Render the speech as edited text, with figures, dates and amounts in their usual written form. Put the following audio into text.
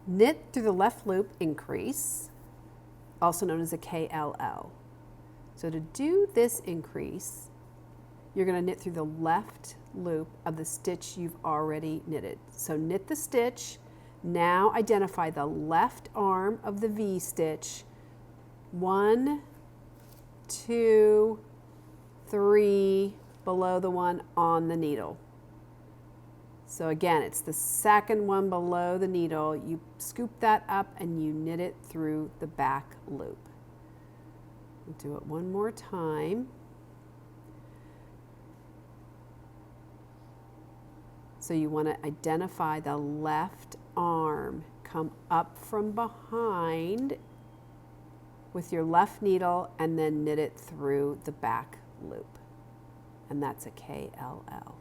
Knit through the left loop increase, also known as a KLL. So to do this increase, you're going to knit through the left loop of the stitch you've already knitted. So knit the stitch, now identify the left arm of the V stitch, 1, 2, 3, below the one on the needle. So again, it's the second one below the needle. You scoop that up and you knit it through the back loop. We'll do it one more time. So you want to identify the left arm, come up from behind with your left needle and then knit it through the back loop. And that's a KLL.